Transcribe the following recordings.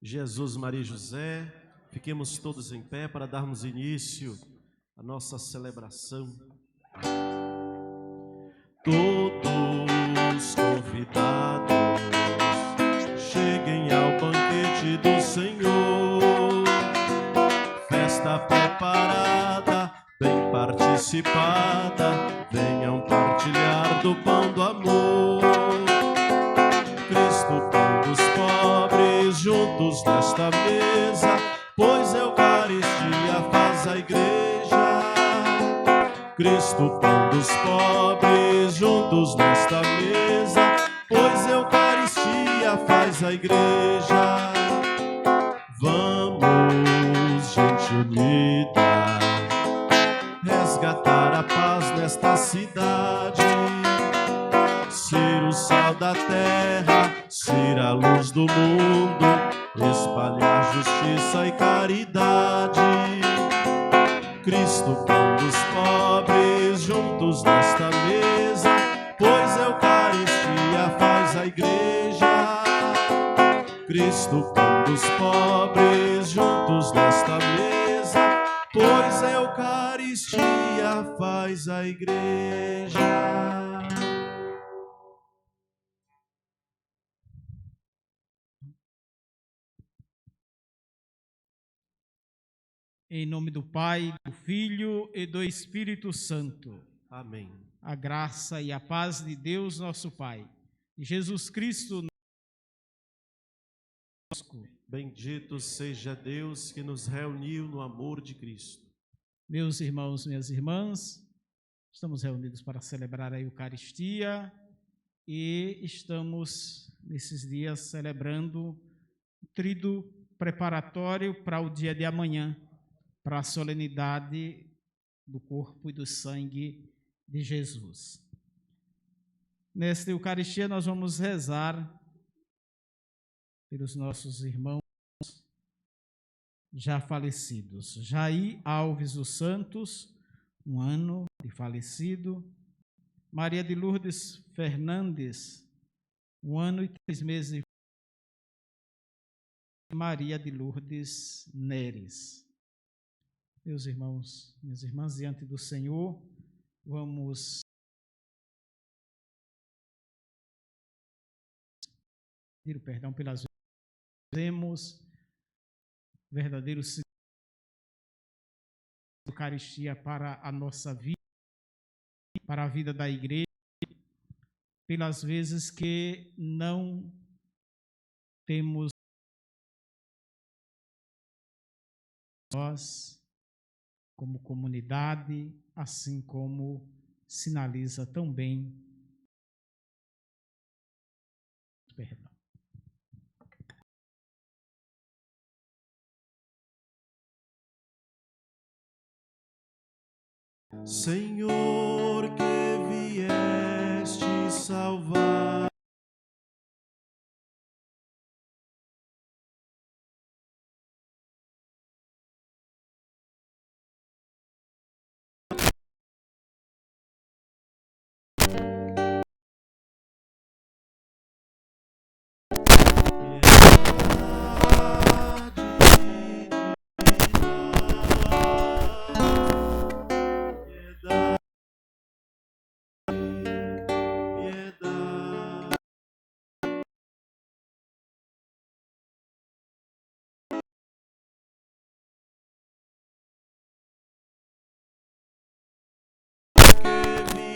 Jesus, Maria e José, fiquemos todos em pé para darmos início à nossa celebração. Todos convidados, cheguem ao banquete do Senhor. Festa preparada, bem participada, venham partilhar do pão do amor. Cristo, pão dos pobres, juntos nesta mesa, pois a Eucaristia faz a igreja. Cristo, pão dos pobres, juntos nesta mesa, pois a Eucaristia faz a igreja. Vamos, gente unida, resgatar a paz nesta cidade. Ser o sal da terra, ser a luz do mundo, espalhar justiça e caridade. Cristo, pão dos pobres, juntos nesta mesa, pois a Eucaristia faz a igreja. Cristo, pão dos pobres, juntos nesta mesa, pois a Eucaristia faz a igreja. Em nome do Pai, do Filho e do Espírito Santo. Amém. A graça e a paz de Deus, nosso Pai, e Jesus Cristo, Bendito seja Deus que nos reuniu no amor de Cristo. Meus irmãos, minhas irmãs, estamos reunidos para celebrar a Eucaristia e estamos, nesses dias, celebrando o tríduo preparatório para o dia de amanhã, para a solenidade do corpo e do sangue de Jesus. Nesta Eucaristia nós vamos rezar pelos nossos irmãos já falecidos. Jair Alves dos Santos, 1 ano de falecido. Maria de Lourdes Fernandes, 1 ano e 3 meses de Maria de Lourdes Neres. Meus irmãos, minhas irmãs, diante do Senhor, vamos pedir o perdão pelas vezes que fizemos verdadeiro Eucaristia para a nossa vida, para a vida da igreja, pelas vezes que não temos nós como comunidade, assim como sinaliza tão bem. Perdão. Senhor, que vieste salvar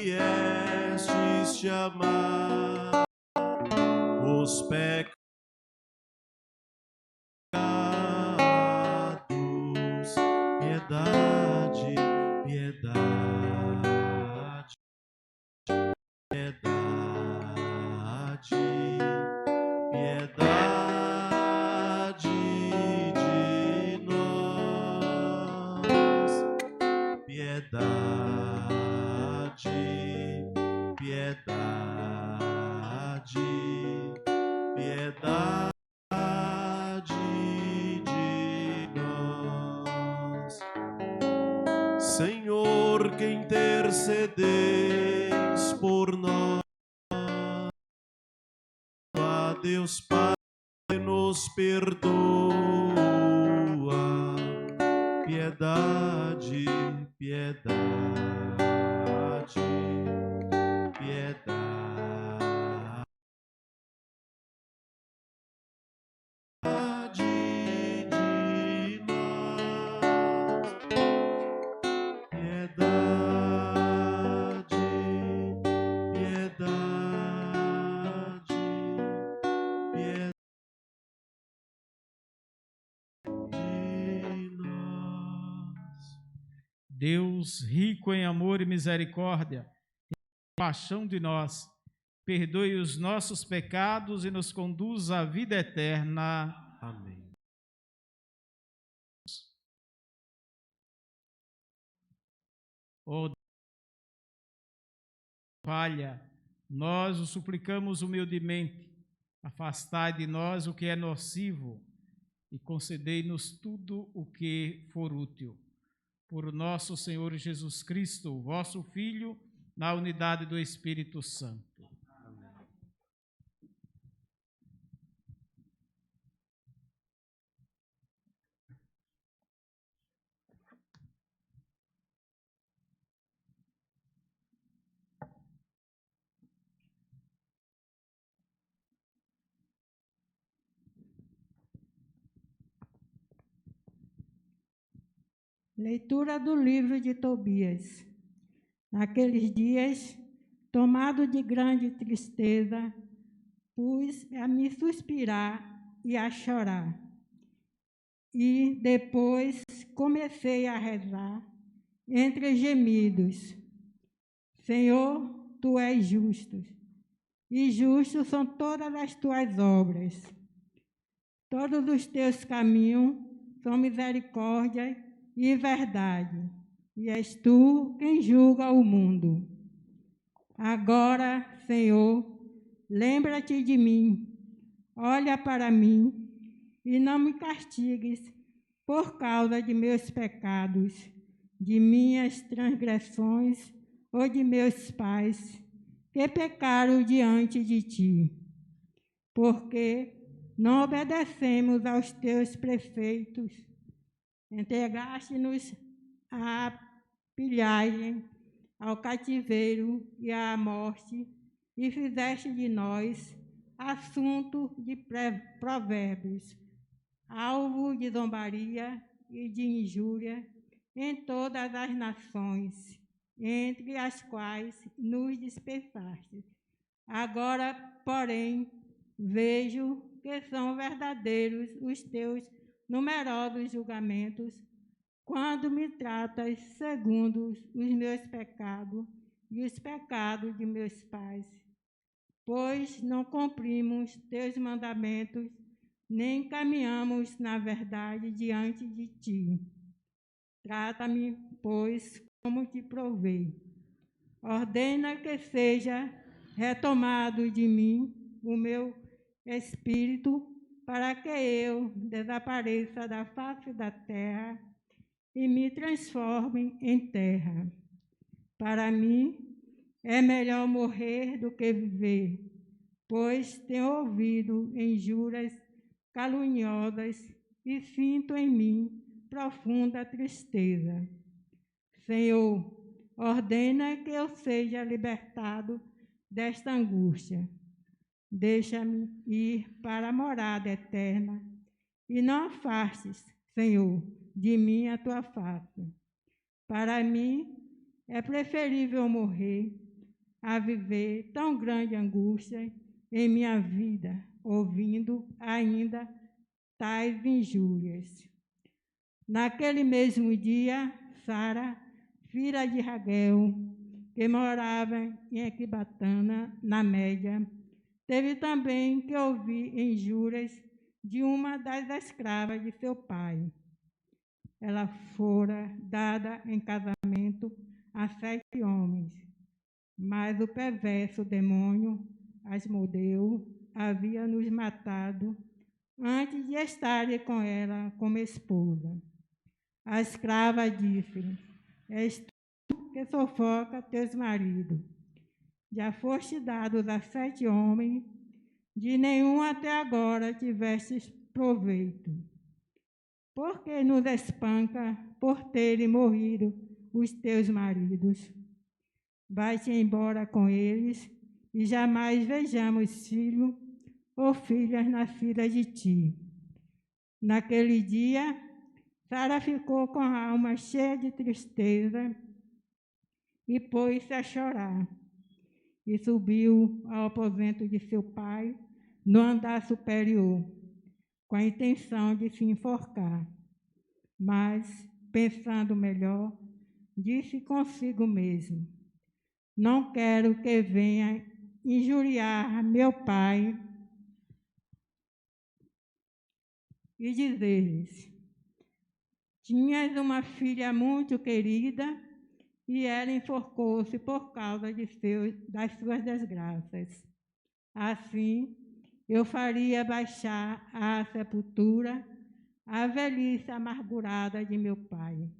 viestes chamar os pecados, piedade, piedade, piedade, piedade de nós, piedade, piedade, piedade de nós. Senhor, que intercedeis por nós, a Deus Pai nos nos perdoa. Piedade, piedade, piedade de nós. Piedade, piedade, piedade de nós. Deus, rico em amor e misericórdia, compaixão de nós, perdoe os nossos pecados e nos conduza à vida eterna. Amém. Ó falha, nós o suplicamos humildemente, afastai de nós o que é nocivo e concedei-nos tudo o que for útil. Por nosso Senhor Jesus Cristo, vosso Filho, na unidade do Espírito Santo. Leitura do livro de Tobias. Naqueles dias, tomado de grande tristeza, pus a me suspirar e a chorar. E depois comecei a rezar entre gemidos. Senhor, tu és justo, e justos são todas as tuas obras. Todos os teus caminhos são misericórdia e verdade, e és tu quem julga o mundo. Agora, Senhor, lembra-te de mim, olha para mim e não me castigues por causa de meus pecados, de minhas transgressões ou de meus pais, que pecaram diante de ti, porque não obedecemos aos teus preceitos. Entregaste-nos à pilhagem, ao cativeiro e à morte, e fizeste de nós assunto de provérbios, alvo de zombaria e de injúria em todas as nações, entre as quais nos dispersaste. Agora, porém, vejo que são verdadeiros os teus numerosos julgamentos, quando me tratas segundo os meus pecados e os pecados de meus pais, pois não cumprimos teus mandamentos, nem caminhamos na verdade diante de ti. Trata-me, pois, como te provei. Ordena que seja retomado de mim o meu espírito, para que eu desapareça da face da terra e me transforme em terra. Para mim, é melhor morrer do que viver, pois tenho ouvido injúrias caluniosas e sinto em mim profunda tristeza. Senhor, ordena que eu seja libertado desta angústia. Deixa-me ir para a morada eterna e não afastes, Senhor, de mim a tua face. Para mim é preferível morrer a viver tão grande angústia em minha vida, ouvindo ainda tais injúrias. Naquele mesmo dia, Sara, filha de Raguel, que morava em Equibatana, na Média, teve também que ouvir injúrias de uma das escravas de seu pai. Ela fora dada em casamento a 7 homens, mas o perverso demônio, Asmodeu, havia nos matado antes de estarem com ela como esposa. A escrava disse: és tu que sufoca teus maridos. Já foste dados a 7 homens, de nenhum até agora tivestes proveito. Porque nos espanca por terem morrido os teus maridos. Vai-te embora com eles e jamais vejamos filho ou filhas nascidas de ti. Naquele dia, Sara ficou com a alma cheia de tristeza e pôs-se a chorar. E subiu ao aposento de seu pai, no andar superior, com a intenção de se enforcar. Mas, pensando melhor, disse consigo mesmo: não quero que venha injuriar meu pai e dizer-lhes: tinhas uma filha muito querida e ela enforcou-se por causa das suas desgraças. Assim, eu faria baixar à sepultura a velhice amargurada de meu pai.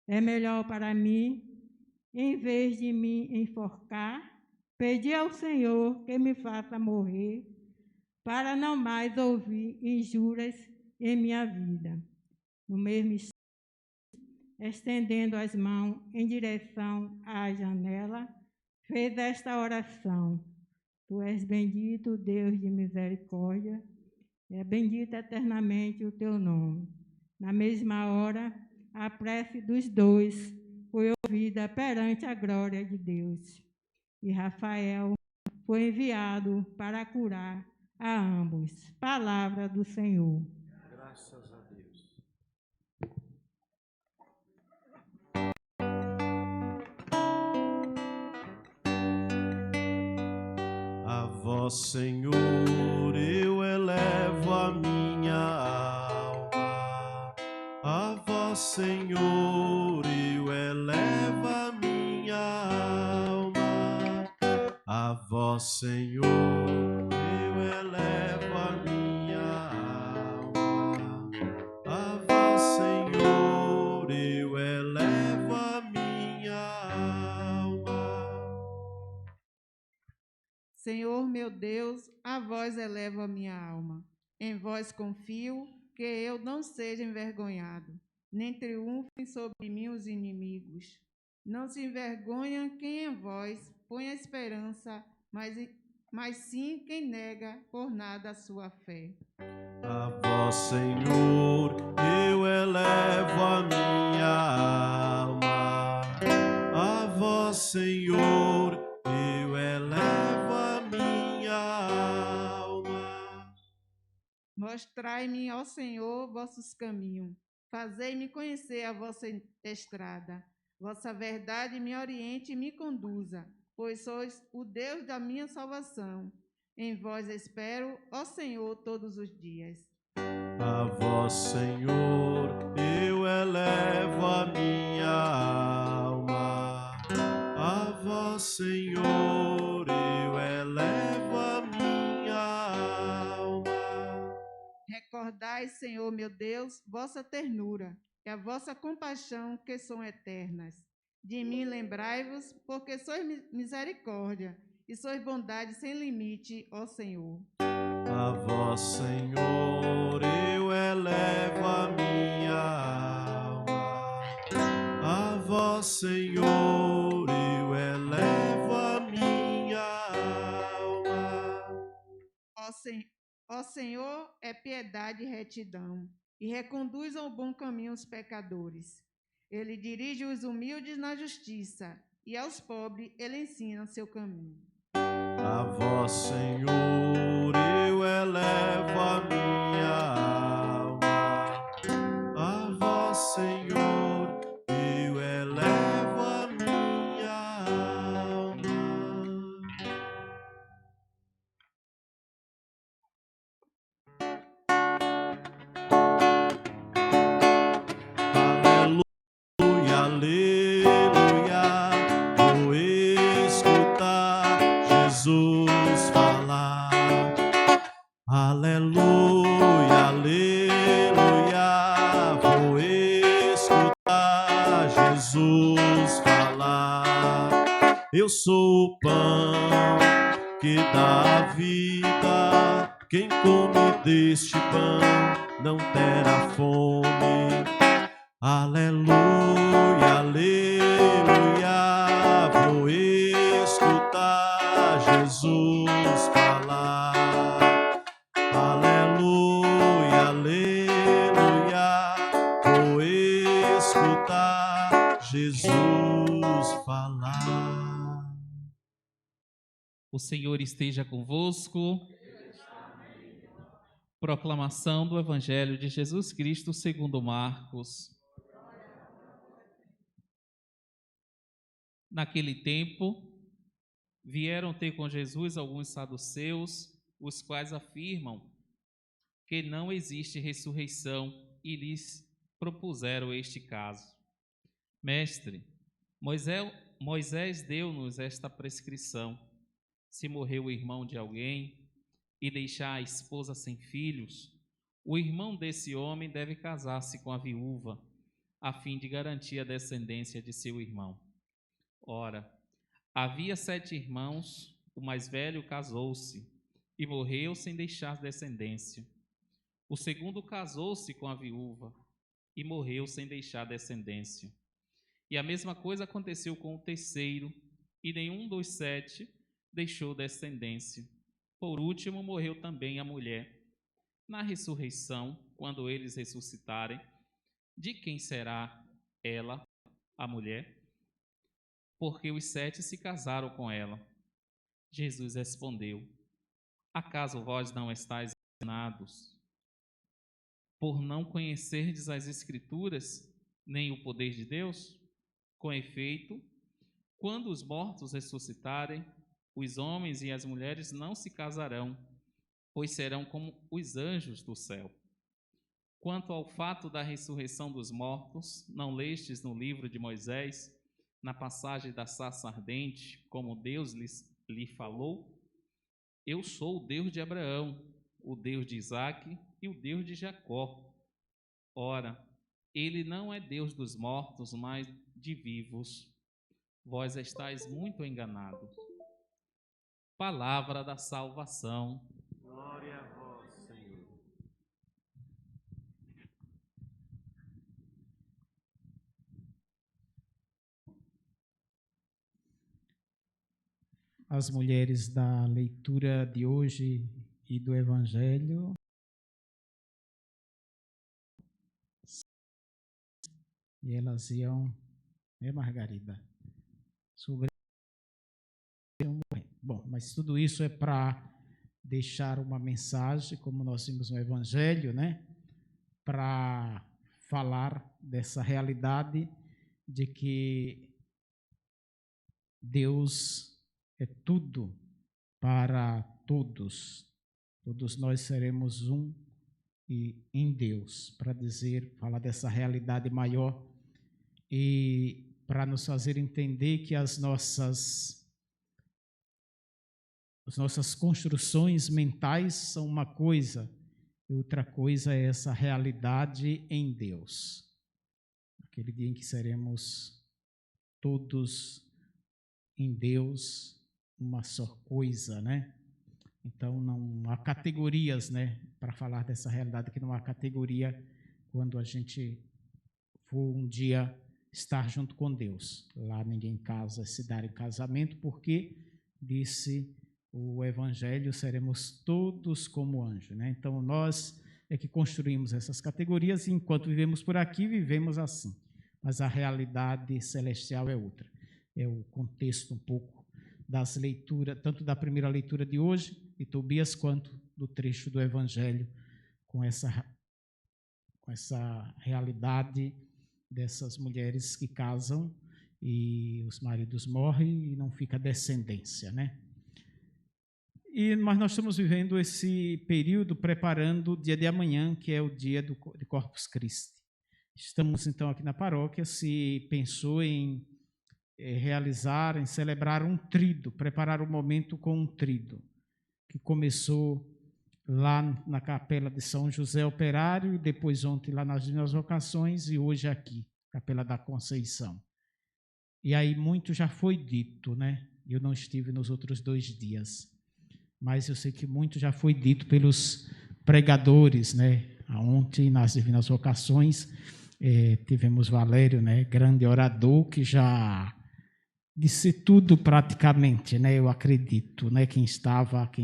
É melhor para mim, em vez de me enforcar, pedir ao Senhor que me faça morrer, para não mais ouvir injúrias em minha vida. No mesmo instante, estendendo as mãos em direção à janela, fez esta oração: tu és bendito, Deus de misericórdia, é bendito eternamente o teu nome. Na mesma hora, a prece dos dois foi ouvida perante a glória de Deus. E Rafael foi enviado para curar a ambos. Palavra do Senhor. Graças a Deus. A vós, Senhor, eu elevo a minha alma. A vós, Senhor, eu elevo a minha alma. A vós, Senhor, eu elevo a minha alma. A vós, Senhor, eu elevo a minha alma. Senhor meu Deus, a vós elevo a minha alma. Em vós confio, que eu não seja envergonhado, nem triunfem sobre mim os inimigos. Não se envergonha quem em vós põe a esperança, mas sim quem nega por nada a sua fé. A vós, Senhor, eu elevo a minha alma. A vós, Senhor, eu elevo a minha alma. Mostrai-me, ó Senhor, vossos caminhos. Fazei-me conhecer a vossa estrada. Vossa verdade me oriente e me conduza, pois sois o Deus da minha salvação. Em vós espero, ó Senhor, todos os dias. A vós, Senhor, eu elevo a minha alma. A vós, Senhor, eu elevo a minha alma. Recordai, Senhor meu Deus, vossa ternura e a vossa compaixão, que são eternas. De mim lembrai-vos, porque sois misericórdia e sois bondade sem limite, ó Senhor. A vós, Senhor, eu elevo a minha alma. A vós, Senhor, eu elevo a minha alma. Ó Senhor, é piedade e retidão, e reconduz ao bom caminho os pecadores. Ele dirige os humildes na justiça, e aos pobres ele ensina seu caminho. A vós, Senhor, eu elevo a minha alma. A vós, Senhor, eu elevo a minha alma. Aleluia, aleluia, vou escutar Jesus falar. Aleluia, aleluia, vou escutar Jesus falar. Eu sou o pão que dá a vida, Quem come deste pão não terá fome. Aleluia, aleluia, vou escutar Jesus falar. Aleluia, aleluia, vou escutar Jesus falar. O Senhor esteja convosco. Proclamação do Evangelho de Jesus Cristo segundo Marcos. Naquele tempo, vieram ter com Jesus alguns saduceus, os quais afirmam que não existe ressurreição, e lhes propuseram este caso. Mestre, Moisés deu-nos esta prescrição: se morrer o irmão de alguém e deixar a esposa sem filhos, o irmão desse homem deve casar-se com a viúva, a fim de garantir a descendência de seu irmão. Ora, havia 7 irmãos, o mais velho casou-se e morreu sem deixar descendência. O segundo casou-se com a viúva e morreu sem deixar descendência. E a mesma coisa aconteceu com o terceiro, e nenhum dos 7 deixou descendência. Por último, morreu também a mulher. Na ressurreição, quando eles ressuscitarem, de quem será ela, a mulher? Porque os 7 se casaram com ela. Jesus respondeu: acaso vós não estáis enganados, por não conhecerdes as Escrituras, nem o poder de Deus? Com efeito, quando os mortos ressuscitarem, os homens e as mulheres não se casarão, pois serão como os anjos do céu. Quanto ao fato da ressurreição dos mortos, não lestes no livro de Moisés, na passagem da sarça ardente, como Deus lhe falou? Eu sou o Deus de Abraão, o Deus de Isaque e o Deus de Jacó. Ora, ele não é Deus dos mortos, mas de vivos. Vós estáis muito enganados. Palavra da salvação. Glória a vós, Senhor. As mulheres da leitura de hoje e do Evangelho e elas iam, Margarida, sobre. Bom, mas tudo isso é para deixar uma mensagem, como nós vimos no Evangelho, né? Para falar dessa realidade de que Deus é tudo para todos. Todos nós seremos um e em Deus, para falar dessa realidade maior e para nos fazer entender que as nossas construções mentais são uma coisa, e outra coisa é essa realidade em Deus. Aquele dia em que seremos todos em Deus, uma só coisa, né? Então não há categorias, né? Para falar dessa realidade, que não há categoria quando a gente for um dia estar junto com Deus. Lá ninguém casa, se dar em casamento, porque disse o Evangelho, seremos todos como anjo, né? Então nós é que construímos essas categorias, e enquanto vivemos por aqui, vivemos assim. Mas a realidade celestial é outra. É o contexto um pouco das leituras, tanto da primeira leitura de hoje, de Tobias, quanto do trecho do Evangelho, com essa realidade dessas mulheres que casam e os maridos morrem e não fica descendência, né? Mas nós estamos vivendo esse período preparando o dia de amanhã, que é o dia de Corpus Christi. Estamos, então, aqui na paróquia, se pensou em realizar, em celebrar um trido, preparar o momento com um trido, que começou lá na capela de São José Operário, e depois ontem lá nas Divinas Vocações, e hoje aqui, Capela da Conceição. E aí muito já foi dito, né? Eu não estive nos outros 2 dias. mas eu sei que muito já foi dito pelos pregadores, né? Ontem, nas Divinas Vocações, tivemos Valério, né? Grande orador, que já disse tudo praticamente, né? Eu acredito, né? Quem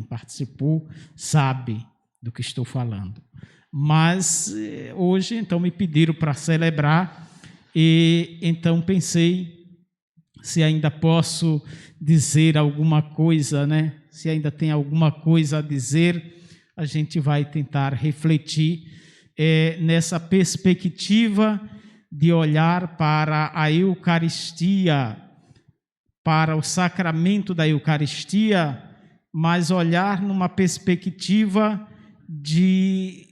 participou, sabe do que estou falando. Mas hoje, então, me pediram para celebrar, e então pensei se ainda posso dizer alguma coisa, né? Se ainda tem alguma coisa a dizer, a gente vai tentar refletir nessa perspectiva de olhar para a Eucaristia, para o sacramento da Eucaristia, mas olhar numa perspectiva de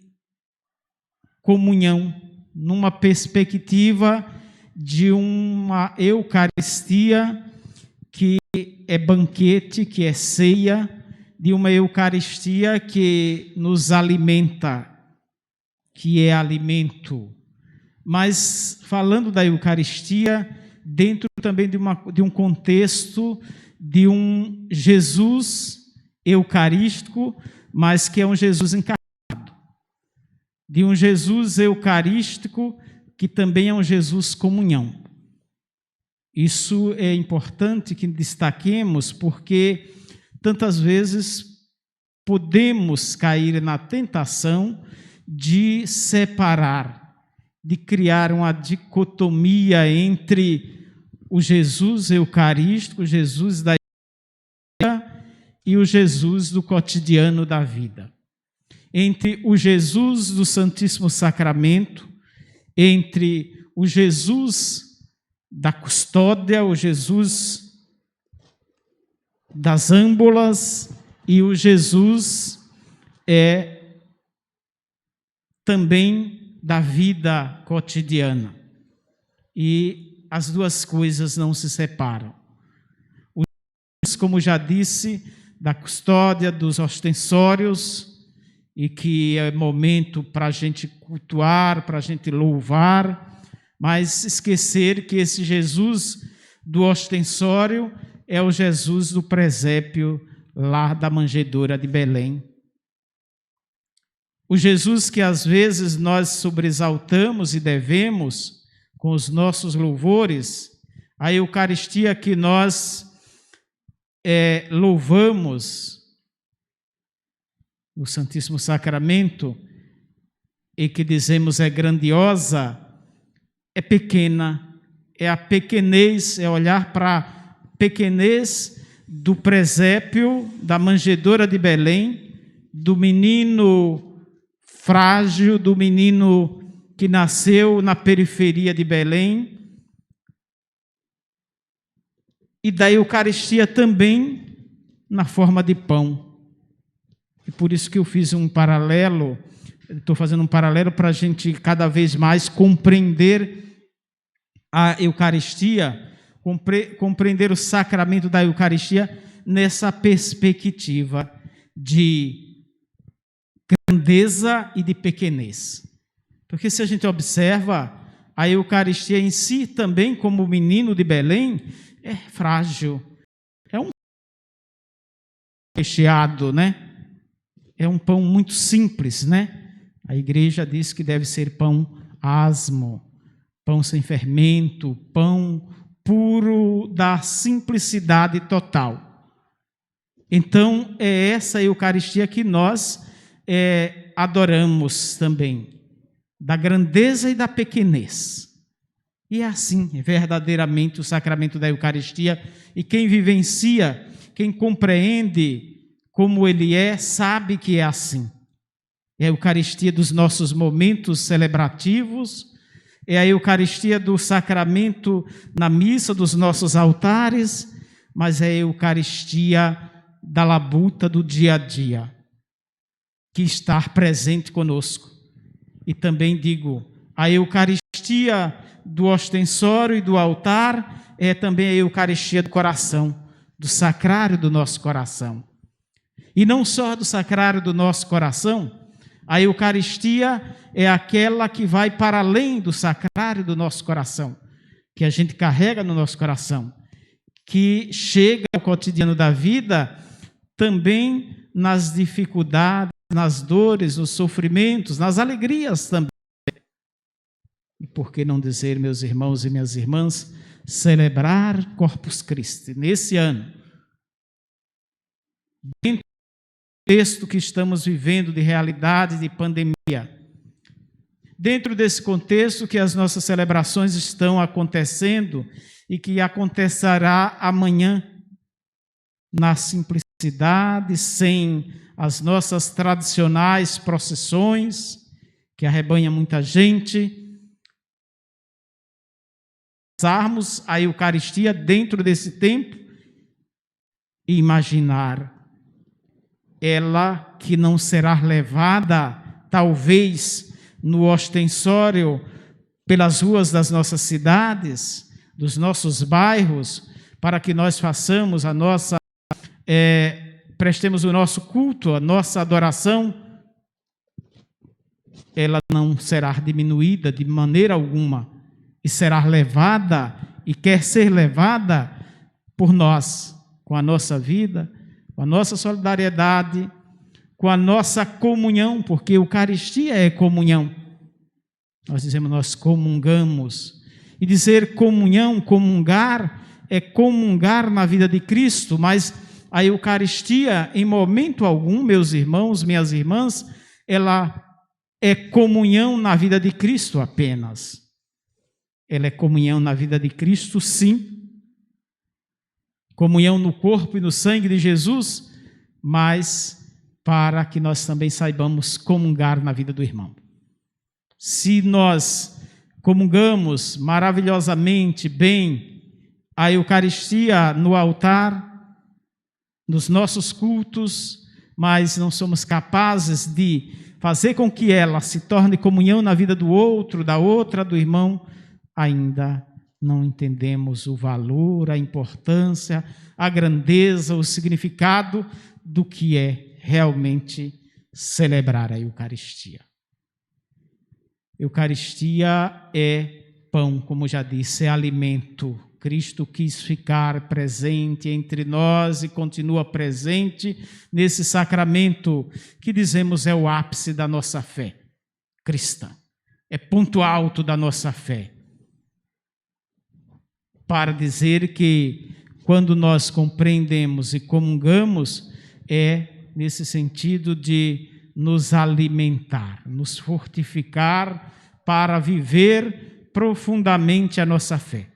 comunhão, numa perspectiva de uma Eucaristia que é banquete, que é ceia, de uma Eucaristia que nos alimenta, que é alimento. Mas falando da Eucaristia, dentro também de um contexto de um Jesus eucarístico, mas que é um Jesus encarnado. De um Jesus eucarístico, que também é um Jesus comunhão. Isso é importante que destaquemos, porque tantas vezes podemos cair na tentação de separar, de criar uma dicotomia entre o Jesus eucarístico, o Jesus da igreja, e o Jesus do cotidiano da vida. Entre o Jesus do Santíssimo Sacramento, entre o Jesus da custódia, o Jesus das âmbulas, e o Jesus também da vida cotidiana. E as duas coisas não se separam. O Jesus, como já disse, da custódia, dos ostensórios, e que é momento para a gente cultuar, para a gente louvar, mas esquecer que esse Jesus do ostensório é o Jesus do presépio lá da manjedoura de Belém. O Jesus que às vezes nós sobreexaltamos e devemos com os nossos louvores, a Eucaristia que nós louvamos no Santíssimo Sacramento e que dizemos é grandiosa, é pequena, é a pequenez, é olhar para a pequenez do presépio, da manjedoura de Belém, do menino frágil, do menino que nasceu na periferia de Belém, e da Eucaristia também na forma de pão. E por isso que eu fiz um paralelo, estou fazendo um paralelo para a gente cada vez mais compreender a Eucaristia, compreender o sacramento da Eucaristia nessa perspectiva de grandeza e de pequenez. Porque se a gente observa, a Eucaristia em si também, como o menino de Belém, é frágil. É um recheado, né? É um pão muito simples, né? A igreja diz que deve ser pão asmo, pão sem fermento, pão puro da simplicidade total. Então, é essa Eucaristia que nós adoramos também, da grandeza e da pequenez. E é assim, verdadeiramente, o sacramento da Eucaristia, e quem vivencia, quem compreende como ele sabe que é assim. É a Eucaristia dos nossos momentos celebrativos, é a Eucaristia do sacramento na missa dos nossos altares, mas é a Eucaristia da labuta do dia a dia, que está presente conosco. E também digo, a Eucaristia do ostensório e do altar é também a Eucaristia do coração, do sacrário do nosso coração. E não só do sacrário do nosso coração, a Eucaristia é aquela que vai para além do sacrário do nosso coração, que a gente carrega no nosso coração, que chega ao cotidiano da vida também nas dificuldades, nas dores, nos sofrimentos, nas alegrias também. E por que não dizer, meus irmãos e minhas irmãs, celebrar Corpus Christi nesse ano, dentro do contexto que estamos vivendo de realidade de pandemia, dentro desse contexto que as nossas celebrações estão acontecendo e que acontecerá amanhã, na simplicidade, sem as nossas tradicionais procissões, que arrebanha muita gente, passarmos a Eucaristia dentro desse tempo e imaginar ela que não será levada, talvez, no ostensório pelas ruas das nossas cidades, dos nossos bairros, para que nós façamos a nossa, prestemos o nosso culto, a nossa adoração, ela não será diminuída de maneira alguma, e será levada, e quer ser levada por nós, com a nossa vida, com a nossa solidariedade, com a nossa comunhão, porque Eucaristia é comunhão. Nós dizemos, nós comungamos. E dizer comunhão, comungar, é comungar na vida de Cristo, mas a Eucaristia, em momento algum, meus irmãos, minhas irmãs, ela é comunhão na vida de Cristo apenas. Ela é comunhão na vida de Cristo, sim. Comunhão no corpo e no sangue de Jesus, mas para que nós também saibamos comungar na vida do irmão. Se nós comungamos maravilhosamente bem a Eucaristia no altar, nos nossos cultos, mas não somos capazes de fazer com que ela se torne comunhão na vida do outro, da outra, do irmão, ainda não entendemos o valor, a importância, a grandeza, o significado do que é realmente celebrar a Eucaristia. Eucaristia é pão, como já disse, é alimento. Cristo quis ficar presente entre nós e continua presente nesse sacramento que dizemos é o ápice da nossa fé cristã. É ponto alto da nossa fé. Para dizer que quando nós compreendemos e comungamos, é nesse sentido de nos alimentar, nos fortificar para viver profundamente a nossa fé.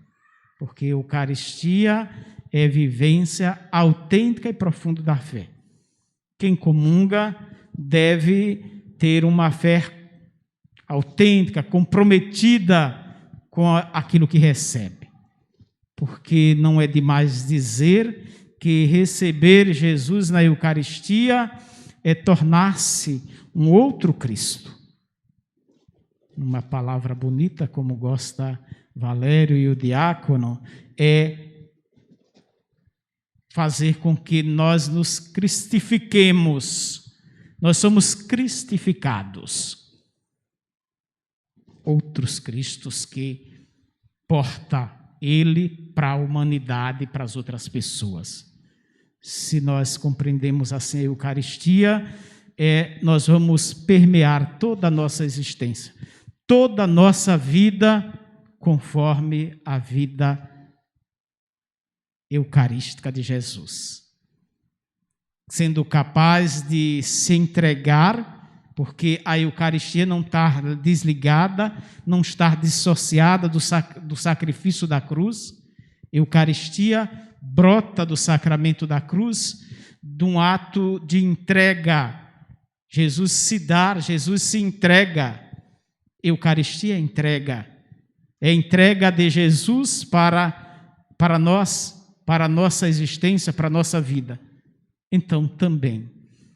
Porque a Eucaristia é vivência autêntica e profunda da fé. Quem comunga deve ter uma fé autêntica, comprometida com aquilo que recebe. Porque não é demais dizer que receber Jesus na Eucaristia é tornar-se um outro Cristo. Uma palavra bonita, como gosta Valério e o diácono, é fazer com que nós nos cristifiquemos. Nós somos cristificados. Outros Cristos que porta Ele para a humanidade e para as outras pessoas. Se nós compreendemos assim a Eucaristia, nós vamos permear toda a nossa existência, toda a nossa vida, conforme a vida eucarística de Jesus. Sendo capaz de se entregar, porque a Eucaristia não está desligada, não está dissociada do sacrifício da cruz. Eucaristia brota do sacramento da cruz, de um ato de entrega. Jesus se dá, Jesus se entrega. Eucaristia é entrega. É entrega de Jesus para nós, para a nossa existência, para a nossa vida. Então, também,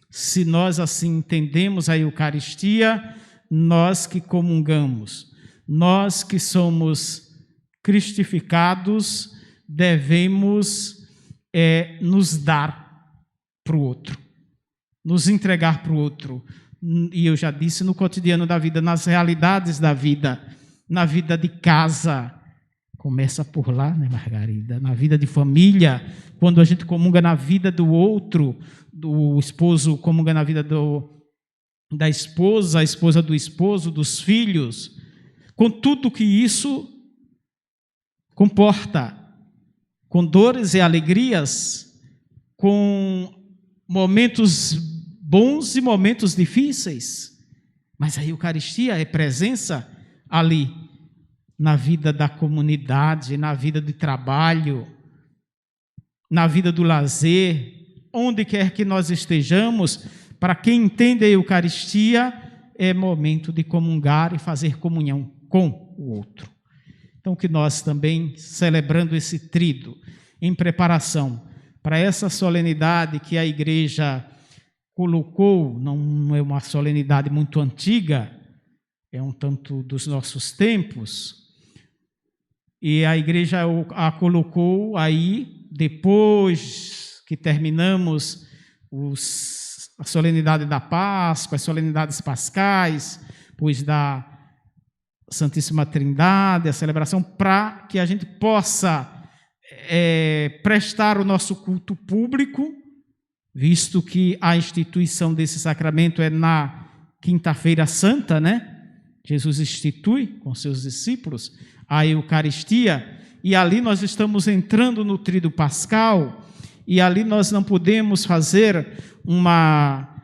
se nós assim entendemos a Eucaristia, nós que comungamos, nós que somos cristificados, devemos nos dar para o outro, nos entregar para o outro. E eu já disse, no cotidiano da vida, nas realidades da vida, na vida de casa, Começa por lá, né, Margarida? Na vida de família, quando a gente comunga na vida do outro, do esposo comunga na vida da esposa, a esposa do esposo, dos filhos, com tudo que isso comporta, com dores e alegrias, com momentos bons e momentos difíceis. Mas a Eucaristia é presença ali, na vida da comunidade, na vida de trabalho, na vida do lazer, onde quer que nós estejamos. Para quem entende a Eucaristia, é momento de comungar e fazer comunhão com o outro. Então, que nós também, celebrando esse tríduo, em preparação para essa solenidade que a Igreja colocou, não é uma solenidade muito antiga, é um tanto dos nossos tempos, e a Igreja a colocou aí, depois que terminamos a solenidade da Páscoa, as solenidades pascais, pois da Santíssima Trindade, a celebração, para que a gente possa prestar o nosso culto público, visto que a instituição desse sacramento é na Quinta-feira Santa, né? Jesus institui com seus discípulos a Eucaristia, e ali nós estamos entrando no tríduo pascal, e ali nós não podemos fazer uma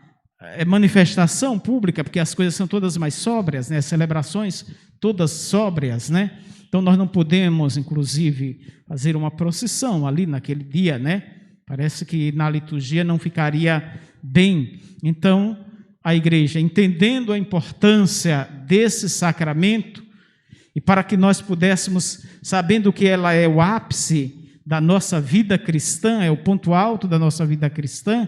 manifestação pública, porque as coisas são todas mais sóbrias, né? As celebrações todas sóbrias, né? Então nós não podemos, inclusive, fazer uma procissão ali naquele dia, né? Parece que na liturgia não ficaria bem. Então, a Igreja, entendendo a importância desse sacramento, e para que nós pudéssemos, sabendo que ela é o ápice da nossa vida cristã, é o ponto alto da nossa vida cristã,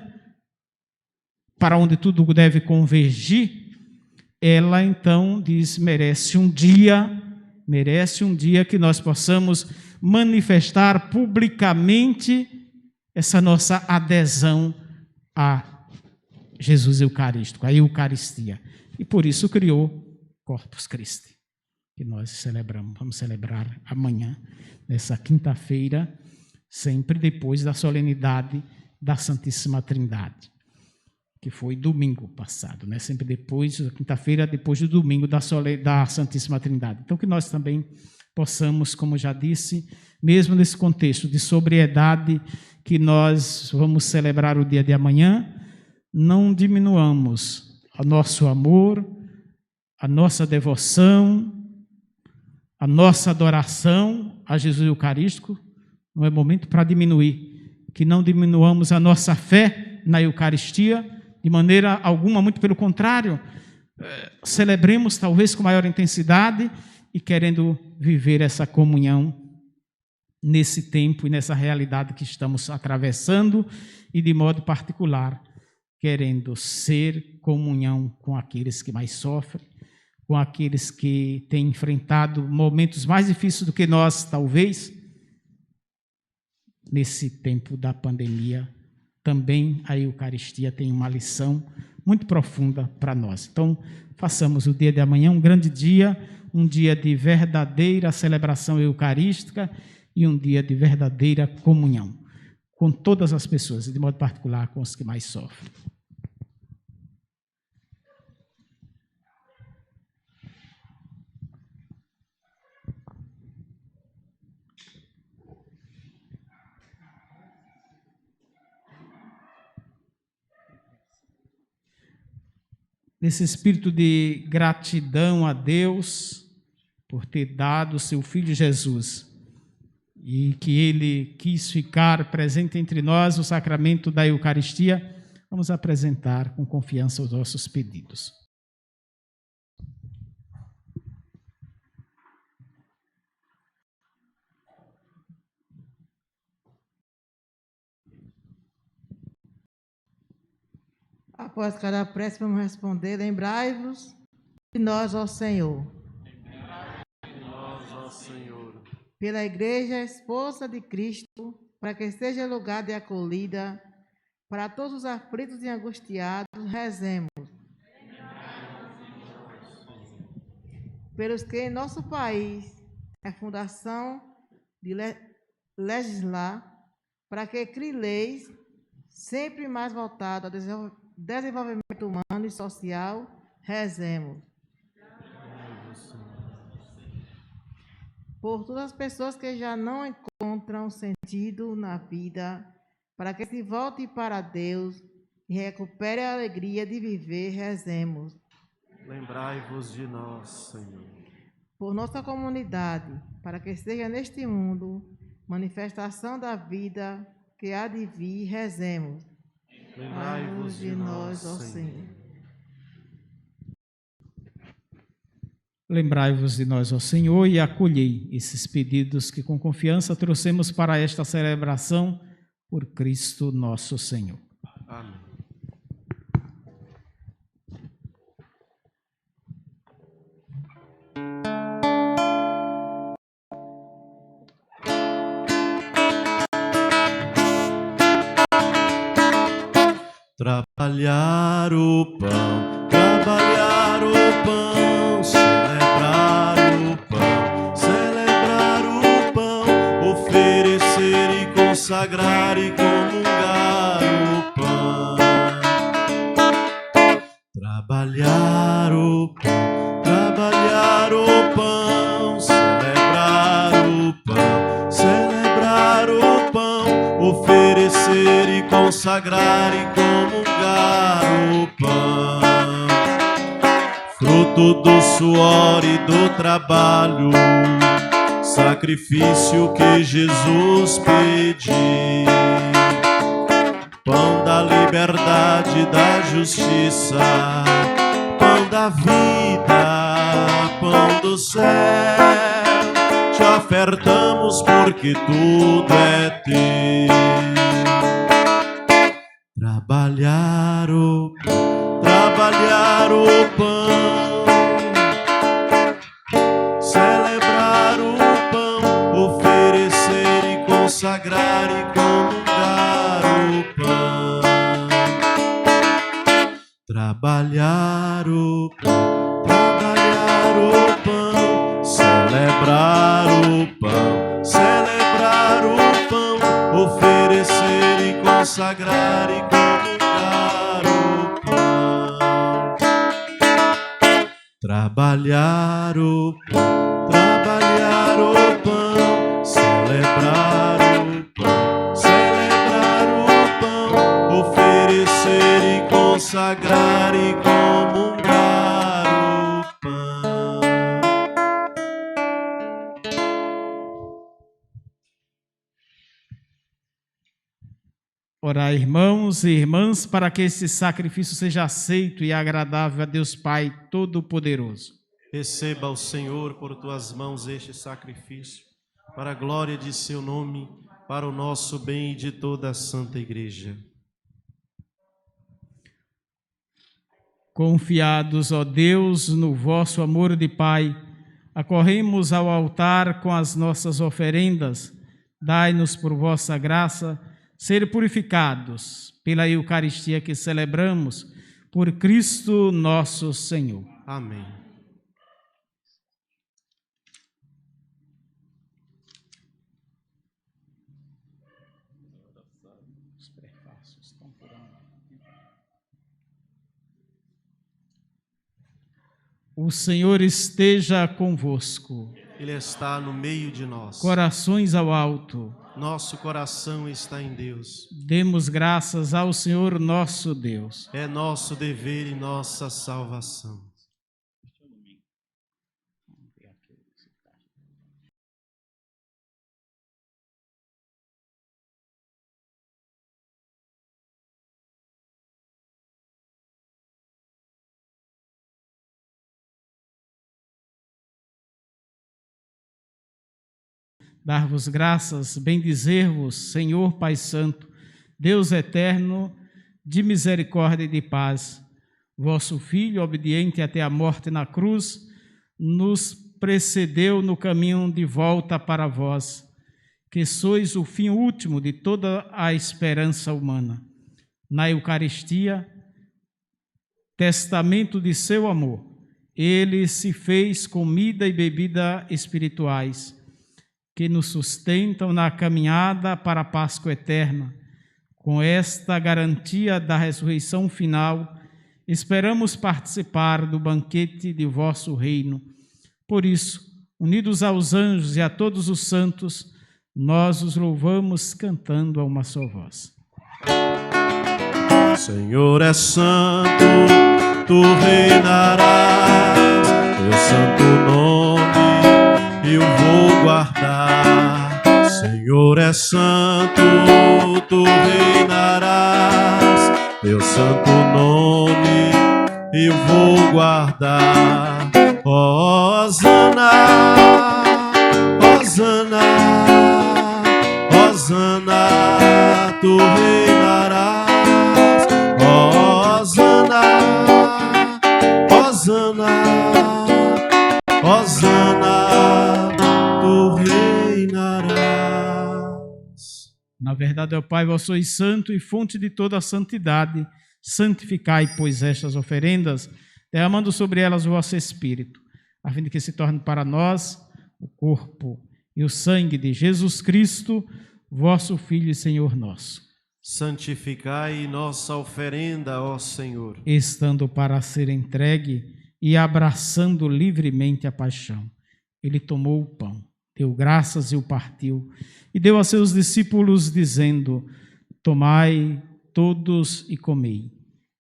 para onde tudo deve convergir, ela então diz, merece um dia que nós possamos manifestar publicamente essa nossa adesão a Jesus Eucarístico, a Eucaristia. E por isso criou Corpus Christi, que nós celebramos, vamos celebrar amanhã, nessa quinta-feira, sempre depois da solenidade da Santíssima Trindade, que foi domingo passado, né? Sempre depois, quinta-feira, depois do domingo da Santíssima Trindade. Então, que nós também possamos, como já disse, mesmo nesse contexto de sobriedade que nós vamos celebrar o dia de amanhã, não diminuamos o nosso amor, a nossa devoção, a nossa adoração a Jesus Eucarístico. Não é momento para diminuir, que não diminuamos a nossa fé na Eucaristia de maneira alguma, muito pelo contrário, celebremos talvez com maior intensidade e querendo viver essa comunhão nesse tempo e nessa realidade que estamos atravessando, e de modo particular querendo ser comunhão com aqueles que mais sofrem, com aqueles que têm enfrentado momentos mais difíceis do que nós, talvez. Nesse tempo da pandemia, também a Eucaristia tem uma lição muito profunda para nós. Então, façamos o dia de amanhã um grande dia, um dia de verdadeira celebração eucarística e um dia de verdadeira comunhão com todas as pessoas, e de modo particular com os que mais sofrem. Nesse espírito de gratidão a Deus por ter dado o seu Filho Jesus, e que Ele quis ficar presente entre nós no sacramento da Eucaristia, vamos apresentar com confiança os nossos pedidos. Após cada prece, vamos responder: lembrai-vos de nós, ó Senhor. Lembrai-vos de nós, ó Senhor. Pela Igreja, esposa de Cristo, para que seja lugar de acolhida para todos os aflitos e angustiados, rezemos. Pelos que em nosso país a fundação de legislar para que crie leis sempre mais voltadas ao desenvolvimento humano e social. Rezemos. Por todas as pessoas que já não encontram sentido na vida, para que se volte para Deus e recupere a alegria de viver, rezemos. Lembrai-vos de nós, Senhor. Por nossa comunidade, para que seja neste mundo manifestação da vida que há de vir, rezemos. Lembrai-vos de nós, ó Senhor. Lembrai-vos de nós, ó Senhor, e acolhei esses pedidos que com confiança trouxemos para esta celebração por Cristo nosso Senhor. Amém. Trabalhar o pão, celebrar o pão, oferecer e consagrar e comungar o pão. Trabalhar o pão, celebrar o pão, oferecer e consagrar e comungar o pão. Fruto do suor e do trabalho, sacrifício que Jesus pediu. Pão da liberdade e da justiça, pão da vida, pão do céu. Te ofertamos porque tudo é teu. Trabalhar o pão, celebrar o pão, oferecer e consagrar e comungar o pão. Trabalhar o pão, celebrar o pão, oferecer e consagrar e comungar o pão. Trabalhar o pão, celebrar o pão, oferecer e consagrar e comungar o pão. Orai, irmãos e irmãs, para que esse sacrifício seja aceito e agradável a Deus Pai Todo-Poderoso. Receba o Senhor por tuas mãos este sacrifício, para a glória de seu nome, para o nosso bem e de toda a Santa Igreja. Confiados, ó Deus, no vosso amor de Pai, acorremos ao altar com as nossas oferendas. Dai-nos por vossa graça ser purificados pela Eucaristia que celebramos, por Cristo nosso Senhor. Amém. O Senhor esteja convosco. Ele está no meio de nós. Corações ao alto. Nosso coração está em Deus. Demos graças ao Senhor nosso Deus. É nosso dever e nossa salvação. Dar-vos graças, bendizer-vos, Senhor Pai Santo, Deus eterno, de misericórdia e de paz. Vosso Filho, obediente até a morte na cruz, nos precedeu no caminho de volta para vós, que sois o fim último de toda a esperança humana. Na Eucaristia, testamento de seu amor, ele se fez comida e bebida espirituais, que nos sustentam na caminhada para a Páscoa eterna. Com esta garantia da ressurreição final, esperamos participar do banquete de vosso reino. Por isso, unidos aos anjos e a todos os santos, nós os louvamos cantando a uma só voz. Senhor é santo, tu reinarás, teu santo nome eu vou guardar. Senhor é santo, tu reinarás, teu santo nome eu vou guardar. Hosana, Hosana, Hosana, tu reinarás. Hosana, Hosana, Hosana, tu reinarás. Na verdade, ó Pai, vós sois santo e fonte de toda a santidade. Santificai, pois, estas oferendas, derramando sobre elas o vosso Espírito, a fim de que se torne para nós o corpo e o sangue de Jesus Cristo, vosso Filho e Senhor nosso. Santificai nossa oferenda, ó Senhor. Estando para ser entregue e abraçando livremente a paixão, ele tomou o pão, deu graças e o partiu, e deu a seus discípulos, dizendo: tomai todos e comei.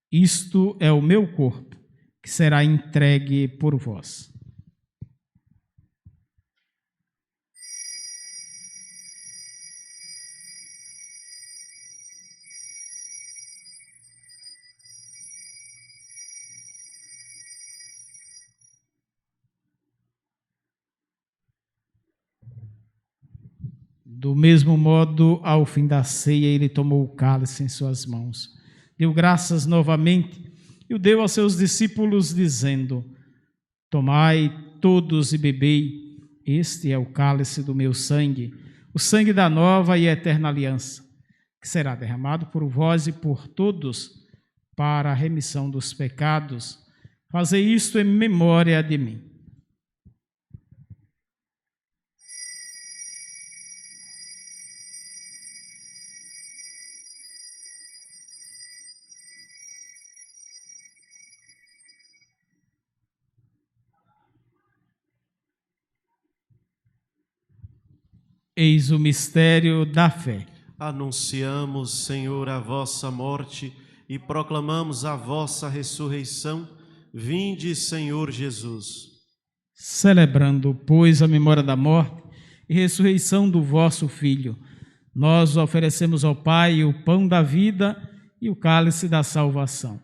Isto é o meu corpo, que será entregue por vós. Do mesmo modo, ao fim da ceia, ele tomou o cálice em suas mãos, deu graças novamente e o deu aos seus discípulos, dizendo: tomai todos e bebei, este é o cálice do meu sangue, o sangue da nova e eterna aliança, que será derramado por vós e por todos para a remissão dos pecados. Fazei isto em memória de mim. Eis o mistério da fé. Anunciamos, Senhor, a vossa morte e proclamamos a vossa ressurreição. Vinde, Senhor Jesus. Celebrando, pois, a memória da morte e ressurreição do vosso Filho, nós oferecemos ao Pai o pão da vida e o cálice da salvação.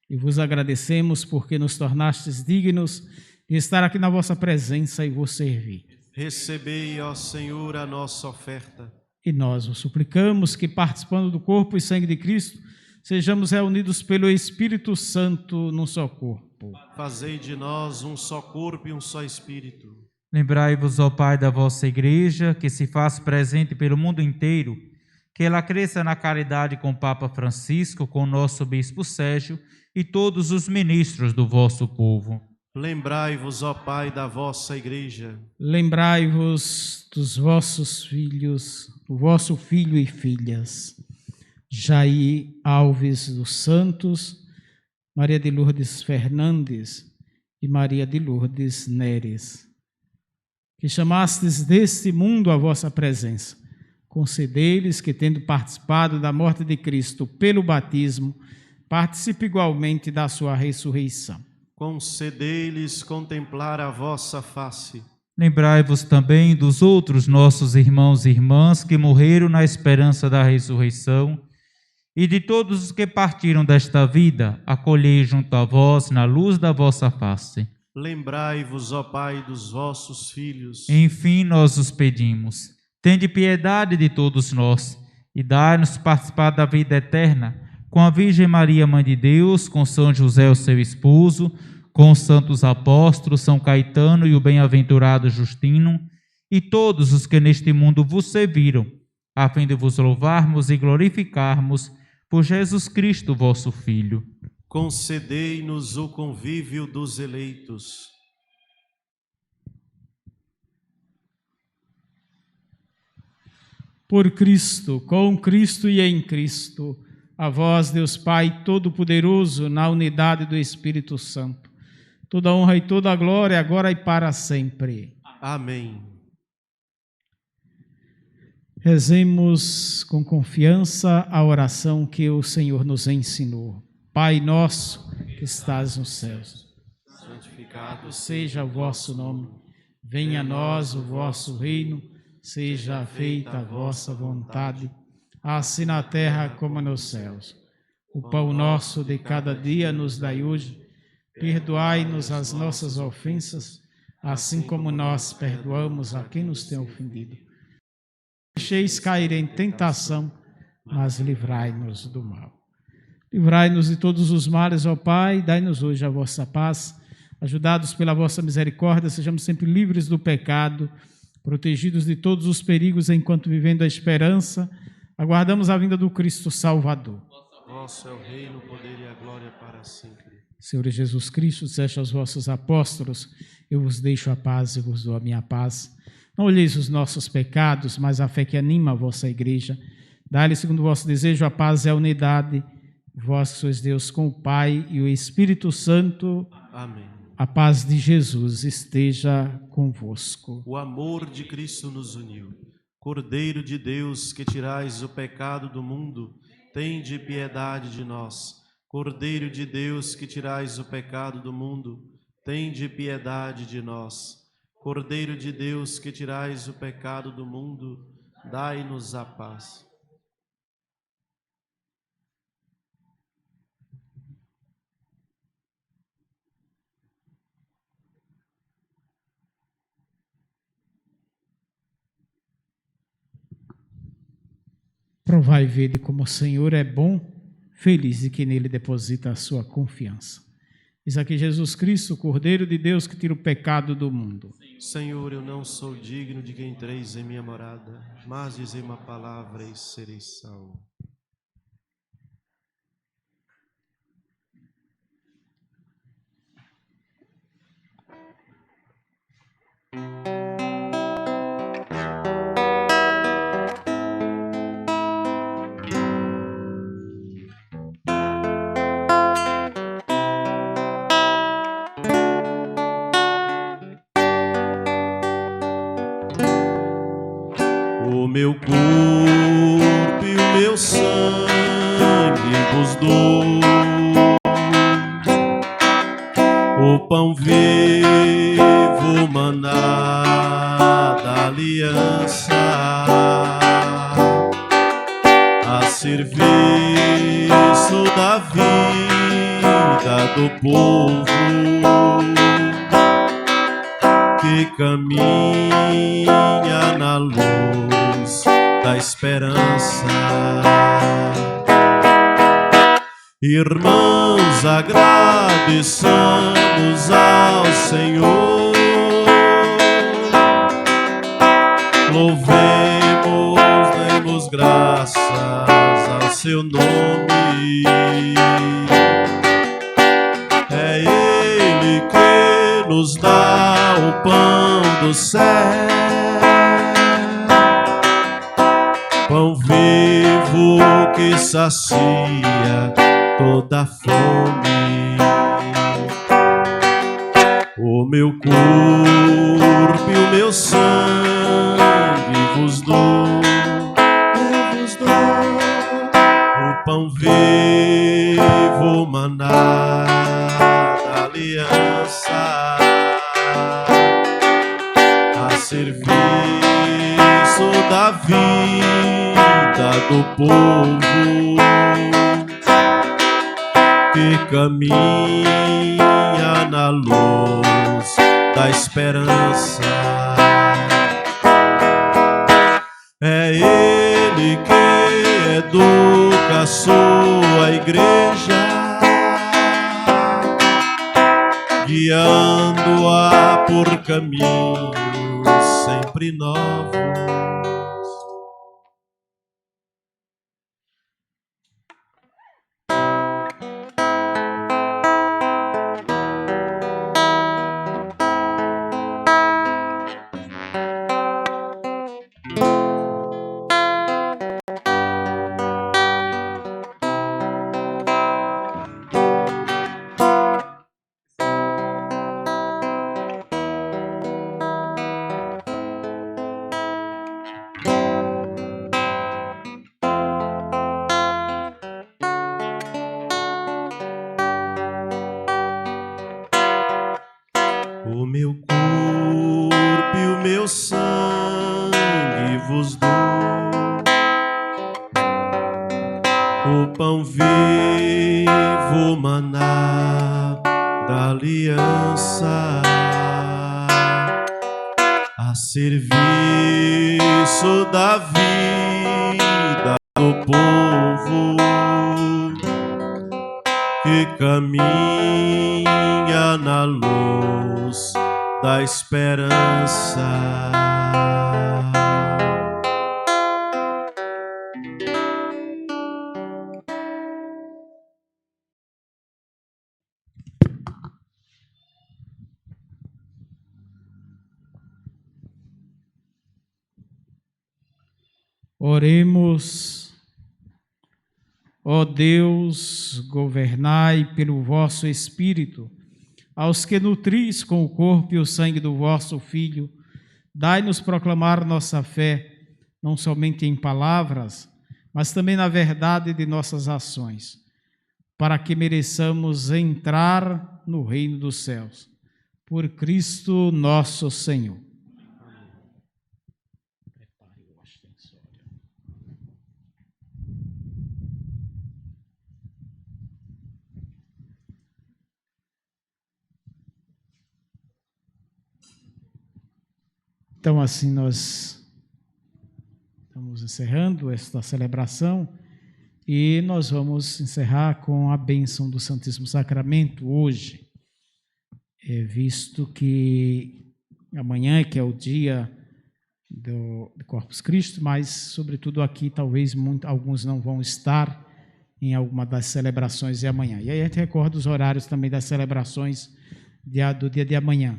E vos agradecemos porque nos tornastes dignos de estar aqui na vossa presença e vos servir. Recebei, ó Senhor, a nossa oferta. E nós vos suplicamos que, participando do corpo e sangue de Cristo, sejamos reunidos pelo Espírito Santo num só corpo. Fazei de nós um só corpo e um só Espírito. Lembrai-vos, ó Pai, da vossa Igreja, que se faz presente pelo mundo inteiro, que ela cresça na caridade com o Papa Francisco, com o nosso Bispo Sérgio e todos os ministros do vosso povo. Lembrai-vos, ó Pai, da vossa Igreja. Lembrai-vos dos vossos filhos, do vosso filho e filhas, Jair Alves dos Santos, Maria de Lourdes Fernandes e Maria de Lourdes Neres, que chamastes deste mundo a vossa presença. Concedei-lhes que, tendo participado da morte de Cristo pelo batismo, participe igualmente da sua ressurreição. Concedei-lhes contemplar a vossa face. Lembrai-vos também dos outros nossos irmãos e irmãs que morreram na esperança da ressurreição e de todos os que partiram desta vida, acolhei junto a vós na luz da vossa face. Lembrai-vos, ó Pai, dos vossos filhos. Enfim, nós os pedimos, tende piedade de todos nós e dai-nos participar da vida eterna, com a Virgem Maria, Mãe de Deus, com São José, o seu esposo, com os santos apóstolos, São Caetano e o bem-aventurado Justino, e todos os que neste mundo vos serviram, a fim de vos louvarmos e glorificarmos por Jesus Cristo, vosso Filho. Concedei-nos o convívio dos eleitos. por Cristo, com Cristo e em Cristo, a vós, Deus Pai Todo-Poderoso, na unidade do Espírito Santo, toda honra e toda glória, agora e para sempre. Amém. Rezemos com confiança a oração que o Senhor nos ensinou. Pai nosso, que estás nos céus, santificado seja o vosso nome. Venha a nós o vosso reino, seja feita a vossa vontade, assim na terra como nos céus. O pão nosso de cada dia nos dai hoje, perdoai-nos as nossas ofensas, assim como nós perdoamos a quem nos tem ofendido. Deixeis cair em tentação, mas livrai-nos do mal. Livrai-nos de todos os males, ó Pai, dai-nos hoje a vossa paz. Ajudados pela vossa misericórdia, sejamos sempre livres do pecado, protegidos de todos os perigos, enquanto vivendo a esperança, aguardamos a vinda do Cristo Salvador. Vosso é o reino, o poder e a glória para sempre. Senhor Jesus Cristo, disseste aos vossos apóstolos, eu vos deixo a paz e vos dou a minha paz. Não olheis os nossos pecados, mas a fé que anima a vossa igreja. Dai-lhe, segundo o vosso desejo, a paz e a unidade. Vós que sois Deus com o Pai e o Espírito Santo. Amém. A paz de Jesus esteja convosco. O amor de Cristo nos uniu. Cordeiro de Deus, que tirais o pecado do mundo, tende piedade de nós. Cordeiro de Deus, que tirais o pecado do mundo, tende piedade de nós. Cordeiro de Deus, que tirais o pecado do mundo, dai-nos a paz. Provai e vede como o Senhor é bom, feliz e que nele deposita a sua confiança. Eis aqui Jesus Cristo, o Cordeiro de Deus que tira o pecado do mundo. Senhor, eu não sou digno de que entreis em minha morada, mas dizei uma palavra e serei salvo. O meu corpo e o meu sangue vos dou, o pão vivo, maná da aliança, a serviço da vida do povo que caminha na luz da esperança. Irmãos, agradeçamos ao Senhor, louvemos, demos graças ao seu nome. É Ele que nos dá o pão do céu, pão vivo que sacia toda fome. O meu corpo e o meu sangue vos dou, eu vos dou, o pão vivo, maná da aliança, a serviço da vida do povo que caminha na luz da esperança. É Ele que educa a sua igreja, guiando-a por caminhos sempre novos. o pão vivo, maná da aliança, a serviço da vida do povo que caminha na luz da esperança. Oremos. Ó Deus, governai pelo vosso Espírito aos que nutris com o corpo e o sangue do vosso Filho, dai-nos proclamar nossa fé, não somente em palavras, mas também na verdade de nossas ações, para que mereçamos entrar no reino dos céus. Por Cristo nosso Senhor. Então, assim, nós estamos encerrando esta celebração e nós vamos encerrar com a bênção do Santíssimo Sacramento hoje, visto que amanhã, que é o dia do Corpus Christi, mas, sobretudo aqui, talvez alguns não vão estar em alguma das celebrações de amanhã. E aí a gente recorda os horários também das celebrações do dia de amanhã.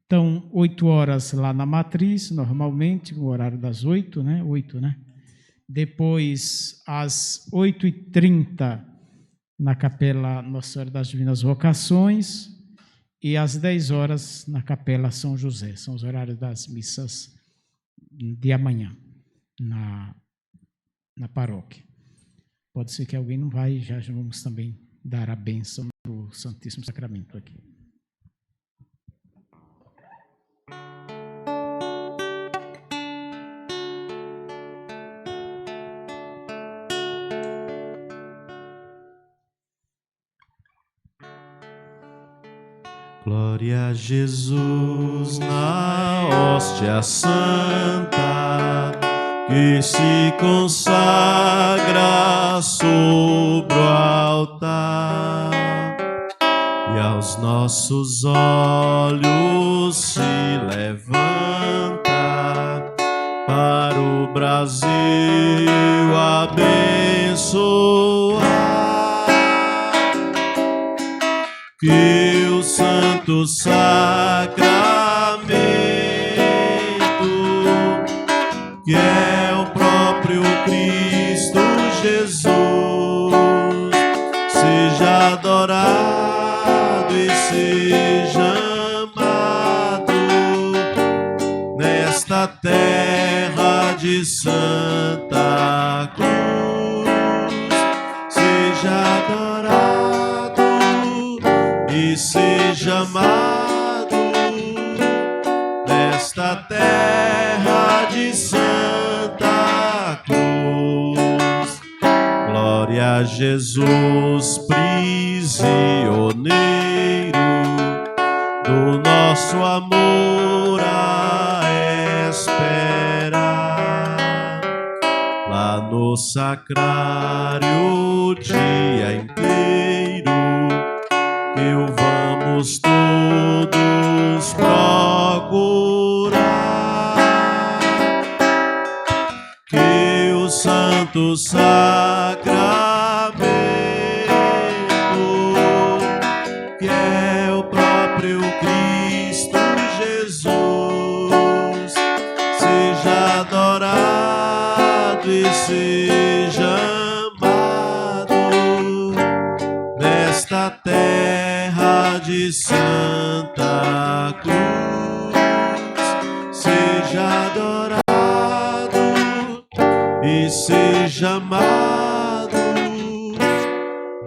Então, 8 horas lá na Matriz, normalmente, o horário das 8, né? 8, né? Depois, às 8h30, na Capela Nossa Senhora das Divinas Vocações, e às 10 horas, na Capela São José. São os horários das missas de amanhã, na paróquia. Pode ser que alguém não vai, já vamos também dar a bênção do Santíssimo Sacramento aqui. Glória a Jesus na hóstia santa, que se consagra sobre o altar, e aos nossos olhos se levanta para o Brasil abençoar, que o Santo Sacramento, que é o próprio Cristo Jesus, seja adorado e seja amado nesta terra de Santa Cruz, seja adorado e seja amado nesta terra de Santa Cruz. Glória a Jesus, prisioneiro do nosso amor a esperar, lá no sacrário o dia inteiro, que o vamos todos procurar, que o Santo Sacramento, que é o próprio Cristo Jesus, seja adorado e seja amado nesta terra de Santa Cruz, seja adorado e seja amado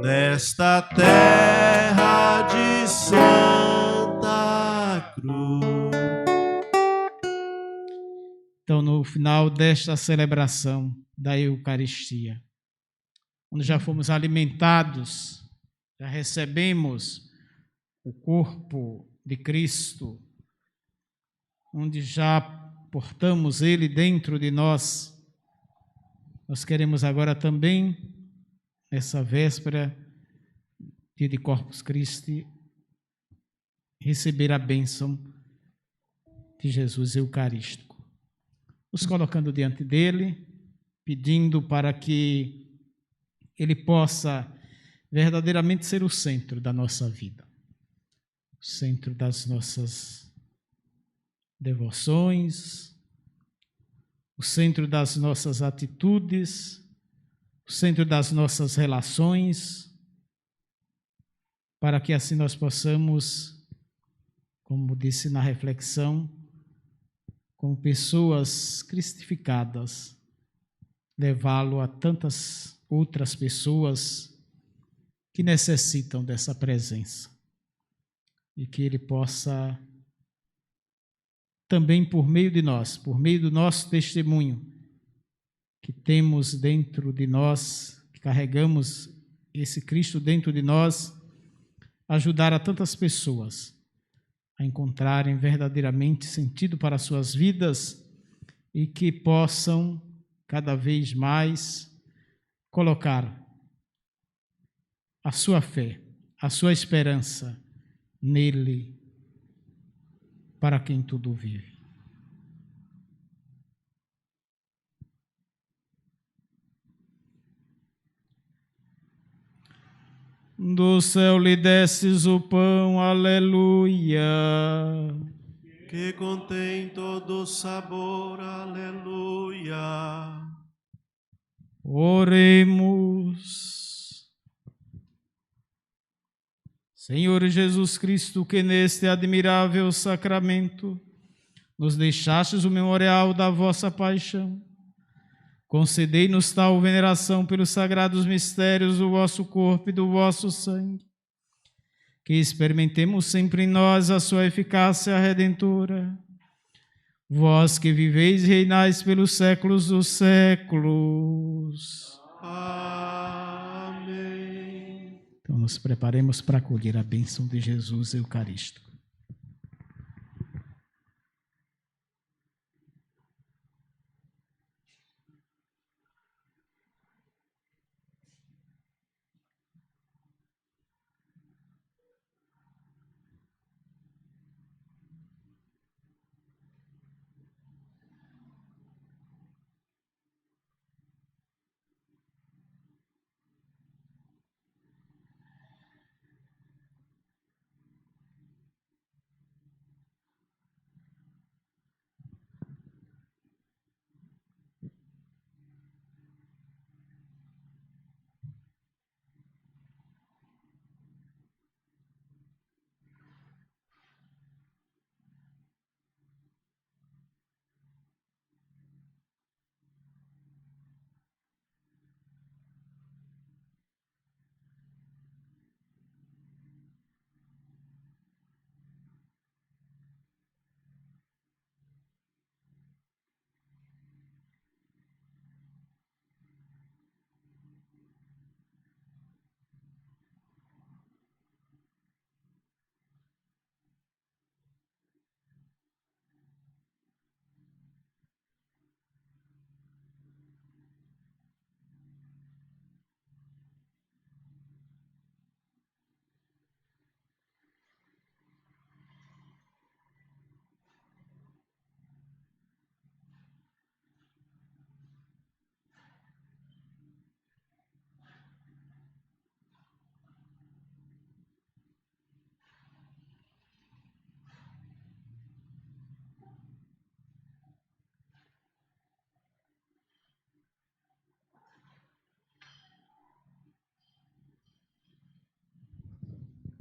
nesta terra de Santa Cruz. Então, no final desta celebração da Eucaristia, onde já fomos alimentados, já recebemos o corpo de Cristo, onde já portamos Ele dentro de nós. Nós queremos agora também, nessa véspera, dia de Corpus Christi, receber a bênção de Jesus Eucarístico. Nos colocando diante dele, pedindo para que ele possa verdadeiramente ser o centro da nossa vida, o centro das nossas devoções, o centro das nossas atitudes, o centro das nossas relações, para que assim nós possamos, como disse na reflexão, como pessoas cristificadas, levá-lo a tantas outras pessoas que necessitam dessa presença e que ele possa também por meio de nós, por meio do nosso testemunho que temos dentro de nós, que carregamos esse Cristo dentro de nós, ajudar a tantas pessoas a encontrarem verdadeiramente sentido para as suas vidas e que possam cada vez mais colocar a sua fé, a sua esperança nele, para quem tudo vive. Do céu lhe desces o pão, aleluia. Que contém todo sabor, aleluia. Oremos. Senhor Jesus Cristo, que neste admirável sacramento nos deixastes o memorial da vossa paixão, concedei-nos tal veneração pelos sagrados mistérios do vosso corpo e do vosso sangue, que experimentemos sempre em nós a sua eficácia redentora. Vós que viveis e reinais pelos séculos dos séculos. Amém. Então nos preparemos para acolher a bênção de Jesus Eucarístico.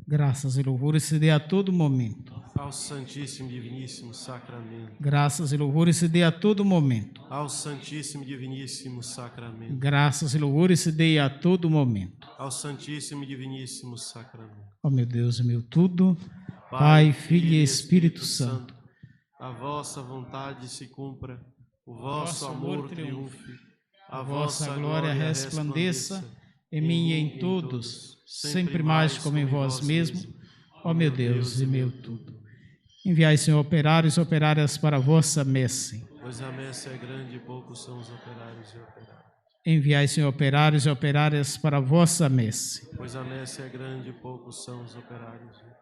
Graças e louvores se dê a todo momento. Ao Santíssimo e Diviníssimo Sacramento. Graças e louvores se dê a todo momento. Ao Santíssimo e Diviníssimo Sacramento. Graças e louvores se dê a todo momento. Ao Santíssimo e Diviníssimo Sacramento. Ó meu Deus, meu tudo, Pai, Filho e Espírito Santo, a vossa vontade se cumpra, o vosso amor triunfe, a vossa glória resplandeça em mim e em todos, sempre mais como em vós mesmo, ó meu Deus e meu tudo. Enviai, Senhor, operários e operárias para a vossa messe. Pois a messe é grande e poucos são os operários e operárias. Enviai, Senhor, operários e operárias para a vossa messe. Pois a messe é grande e poucos são os operários e operárias.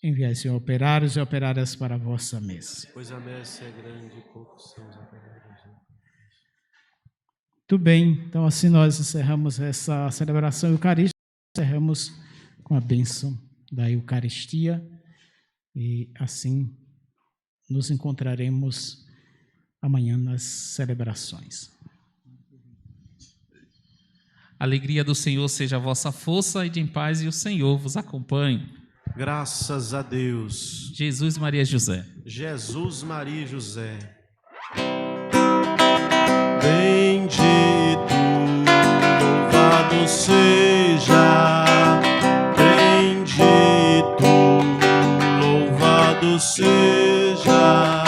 Enviai, Senhor, operários e operárias para a vossa messe. Pois a messe é grande e poucos são os operários e operárias. Muito bem, então assim nós encerramos essa celebração eucarística, encerramos com a bênção da Eucaristia e assim nos encontraremos amanhã nas celebrações. A alegria do Senhor seja a vossa força e de em paz e o Senhor vos acompanhe. Graças a Deus. Jesus, Maria e José. Jesus, Maria e José. Bendito, louvado seja, bendito, louvado seja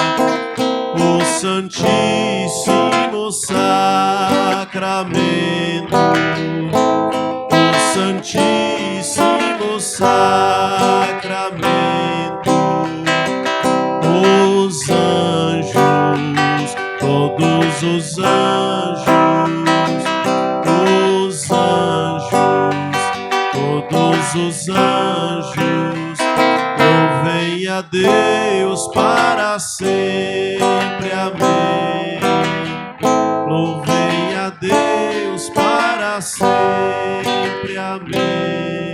o Santíssimo Sacramento, o Santíssimo Sacramento, os anjos, todos os anjos, todos os anjos, louvem a Deus para sempre, amém. Louvem a Deus para sempre, amém.